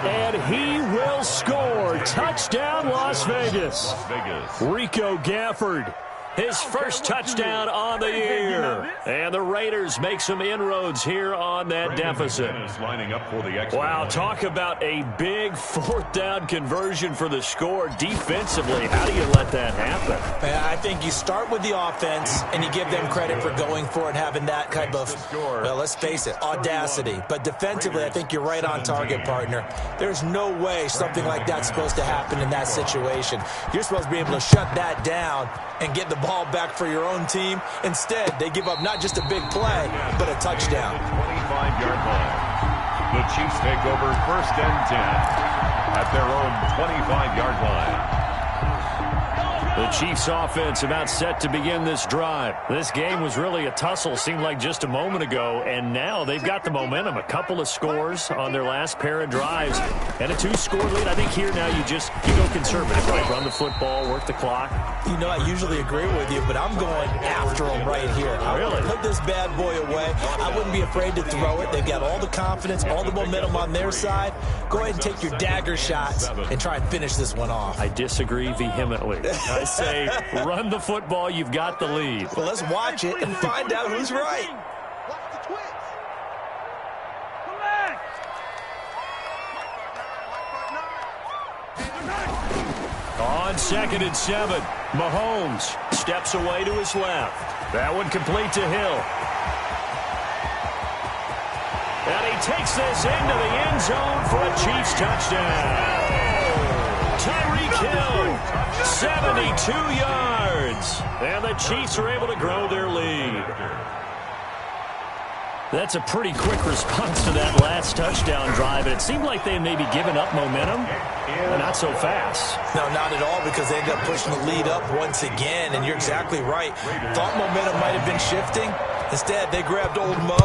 S2: And he will score. Touchdown, Las Vegas. Rico Gafford. His first touchdown on the year. And the Raiders make some inroads here on that deficit. Wow, talk about a big 4th down conversion for the score. Defensively, how do you let that happen?
S3: I think you start with the offense, and you give them credit for going for it, having that type of, well, let's face it, audacity. But defensively, I think you're right on target, partner. There's no way something like that's supposed to happen in that situation. You're supposed to be able to shut that down and get the ball back for your own team. Instead, they give up not just a big play, but a touchdown.
S5: 25-yard line. The Chiefs take over 1st and 10 at their own 25-yard line.
S2: The Chiefs offense about set to begin this drive. This game was really a tussle, seemed like just a moment ago, and now they've got the momentum. A couple of scores on their last pair of drives, and a 2-score lead. I think here now you go conservative, right? Run the football, work the clock.
S3: You know, I usually agree with you, but I'm going after them right here. I
S2: really
S3: put this bad boy away. I wouldn't be afraid to throw it. They've got all the confidence, all the momentum on their side. Go ahead and take your dagger shots and try and finish this one off.
S2: I disagree vehemently. I say run the football. You've got the lead.
S3: Well, let's watch it and find out who's right.
S4: Watch the twins.
S2: On 2nd and 7, Mahomes steps away to his left. That one complete to Hill. And he takes this into the end zone for a Chiefs touchdown. Tyreek Hill, 72 yards. And the Chiefs are able to grow their lead. That's a pretty quick response to that last touchdown drive. And it seemed like they had maybe given up momentum. But not so fast.
S3: No, not at all, because they ended up pushing the lead up once again. And you're exactly right. Thought momentum might have been shifting. Instead, they grabbed old Mo,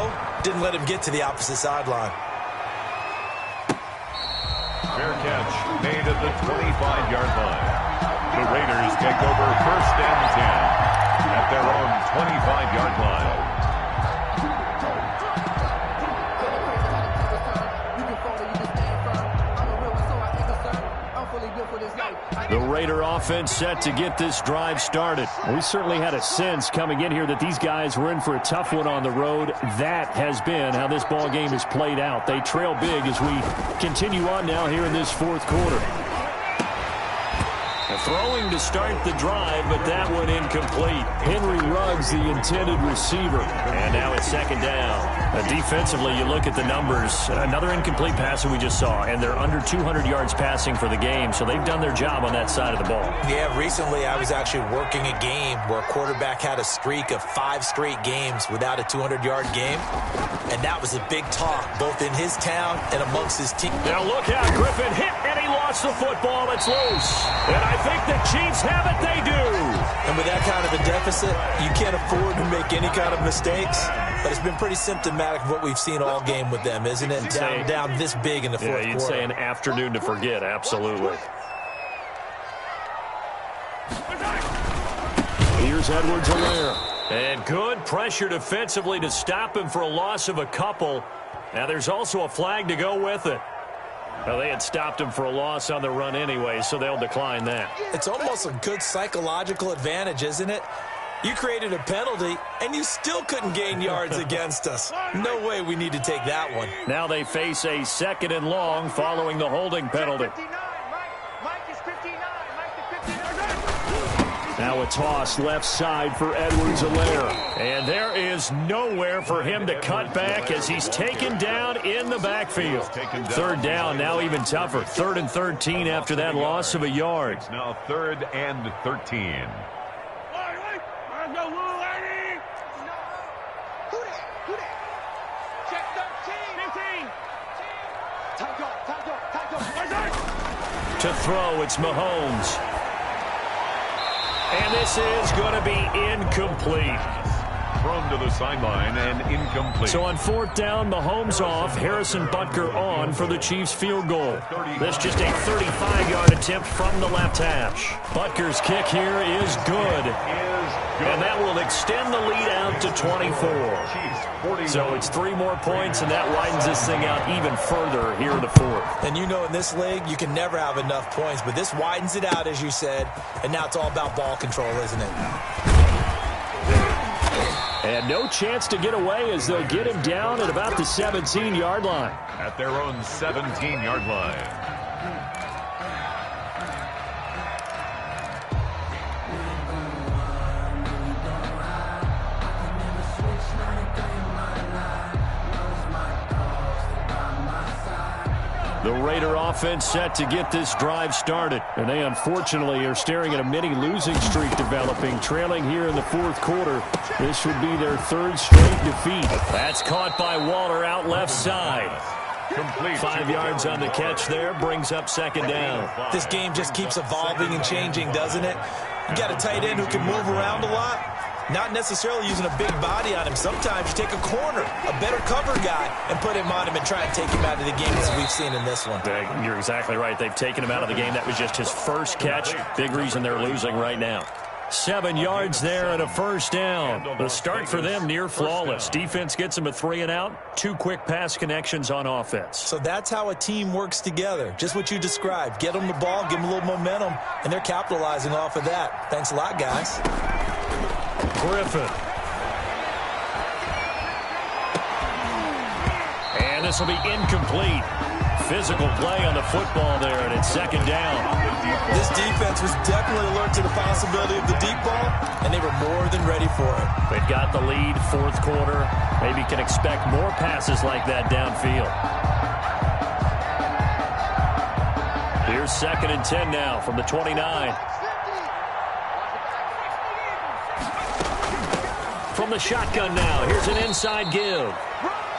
S3: didn't let him get to the opposite sideline.
S5: Fair catch made at the 25-yard line. The Raiders take over 1st and 10 at their own 25-yard line.
S2: The Raider offense set to get this drive started. We certainly had a sense coming in here that these guys were in for a tough one on the road. That has been how this ball game has played out. They trail big as we continue on now here in this 4th quarter. Throwing to start the drive, but that one incomplete. Henry Ruggs, the intended receiver. And now it's 2nd down. Defensively, you look at the numbers. Another incomplete pass that we just saw, and they're under 200 yards passing for the game, so they've done their job on that side of the ball. Yeah, recently I was actually working a game where a quarterback had a streak of 5 straight games without a 200-yard game, and that was a big talk, both in his town and amongst his team. Now look out, Griffin hit, and he lost the football. It's loose. And I think the Chiefs have it. They do. And with that kind of a deficit, you can't afford to make any kind of mistakes. But it's been pretty symptomatic of what we've seen all game with them, isn't it? Down this big in the 4th quarter. Yeah, you'd say an afternoon to forget. Absolutely. Here's Edwards-Helaire. And good pressure defensively to stop him for a loss of a couple. Now there's also a flag to go with it. Well, they had stopped him for a loss on the run anyway, so they'll decline that. It's almost a good psychological advantage, isn't it? You created a penalty, and you still couldn't gain yards against us. No way we need to take that one. Now they face a 2nd and long following the holding penalty. Now a toss left side for Edwards-Helaire. And there is nowhere for him to cut back as he's taken down in the backfield. 3rd down, now even tougher. 3rd and 13 after that loss of a yard.
S5: It's now 3rd and 13.
S2: To throw, it's Mahomes. And this is going to be incomplete.
S5: Thrown to the sideline and incomplete.
S2: So on 4th down, Mahomes off, Harrison Butker on for the Chiefs field goal. That's just a 35-yard attempt from the left hash. Butker's kick here is good. And that will extend the lead out to 24. So it's 3 more points, and that widens this thing out even further here in the 4th. And you know in this league, you can never have enough points, but this widens it out, as you said, and now it's all about ball control, isn't it? And no chance to get away as they'll get him down at about the 17-yard line.
S5: At their own 17-yard line.
S2: The Raider offense set to get this drive started. And they unfortunately are staring at a mini losing streak developing, trailing here in the 4th quarter. This would be their 3rd straight defeat. That's caught by Waller out left side. Complete. 5 yards on the catch there, brings up 2nd down. This game just keeps evolving and changing, doesn't it?
S3: You got a tight end who can move around a lot, not necessarily using a big body on him. Sometimes you take a corner, a better cover guy, and put him on him and try and take him out of the game, as we've seen in this one.
S2: You're exactly right. They've taken him out of the game. That was just his first catch. Big reason they're losing right now. 7 yards there and a first down. The start for them near flawless. Defense gets them a 3 and out. 2 quick pass connections on offense.
S3: So that's how a team works together. Just what you described. Get them the ball, give them a little momentum, and they're capitalizing off of that. Thanks a lot, guys.
S2: Griffin. And this will be incomplete. Physical play on the football there, and it's second down.
S3: This defense was definitely alert to the possibility of the deep ball, and they were more than ready for it.
S2: They've got the lead, 4th quarter. Maybe can expect more passes like that downfield. Here's 2nd and 10 now from the 29. From the shotgun now, here's an inside give.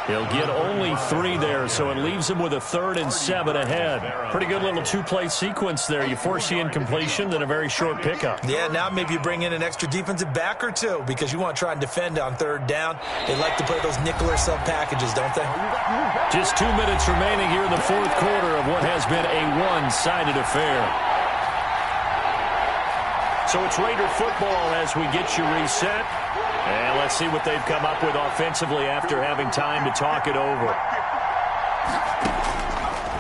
S2: He'll get only 3 there, so it leaves him with a 3rd and 7 ahead. Pretty good little 2-play sequence there. You force the incompletion, then a very short pickup.
S3: Yeah, now maybe you bring in an extra defensive back or 2 because you want to try and defend on 3rd down. They like to play those nickel or sub packages, don't they?
S2: Just 2 minutes remaining here in the 4th quarter of what has been a one-sided affair. So it's Raider football as we get you reset. And let's see what they've come up with offensively after having time to talk it over.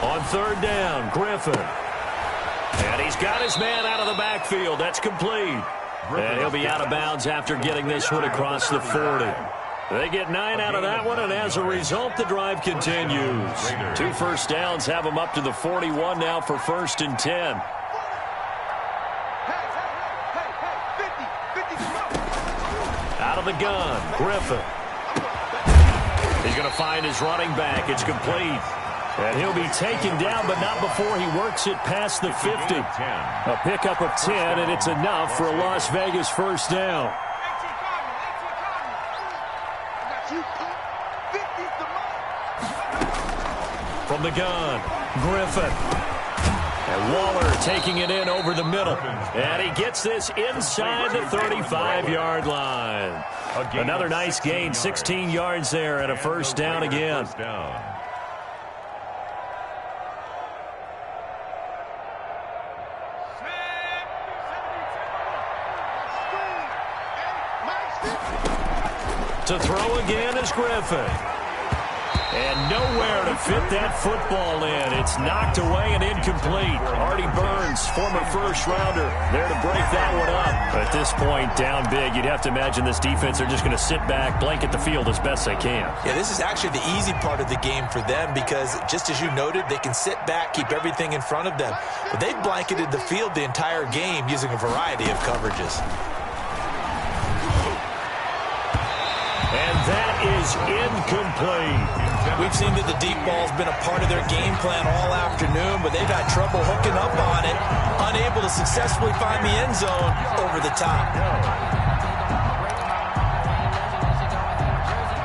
S2: On 3rd down, Griffin. And he's got his man out of the backfield. That's complete. And he'll be out of bounds after getting this one across the 40. They get 9 out of that one, and as a result, the drive continues. 2 first downs have them up to the 41 now for 1st and 10. Out of the gun, Griffin. He's going to find his running back. It's complete. And he'll be taken down, but not before he works it past the 50. A pickup of 10, and it's enough for a Las Vegas first down. From the gun, Griffin. And Waller taking it in over the middle. And he gets this inside the 35-yard line. Another nice gain, 16 yards there and a first down again. To throw again is Griffin. And nowhere to fit that football in. It's knocked away and incomplete. Artie Burns, former first-rounder, there to break that one up. At this point, down big, you'd have to imagine this defense, they're just going to sit back, blanket the field as best they can.
S3: Yeah, this is actually the easy part of the game for them because, just as you noted, they can sit back, keep everything in front of them. But they've blanketed the field the entire game using a variety of coverages.
S2: And that is incomplete.
S3: We've seen that the deep ball's been a part of their game plan all afternoon, but they've had trouble hooking up on it, unable to successfully find the end zone over the top.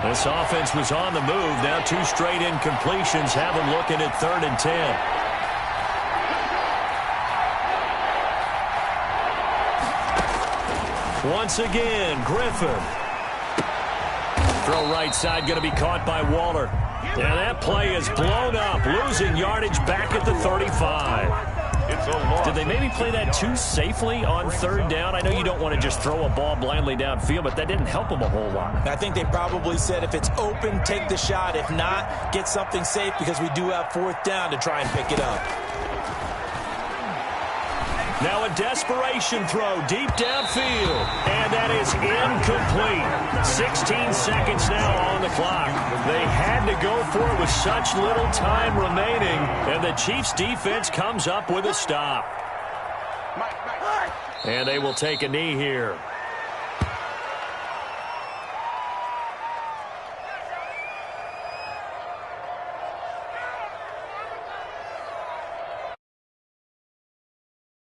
S2: This offense was on the move. Now 2 straight incompletions have them looking at 3rd and 10. Once again, Griffin. Throw right side, going to be caught by Waller. And that play is blown up, losing yardage back at the 35. Did they maybe play that too safely on 3rd down? I know you don't want to just throw a ball blindly downfield, but that didn't help them a whole lot.
S3: I think they probably said if it's open, take the shot. If not, get something safe because we do have 4th down to try and pick it up.
S2: Now a desperation throw deep downfield, and that is incomplete. 16 seconds now on the clock. They had to go for it with such little time remaining, and the Chiefs' defense comes up with a stop. And they will take a knee here.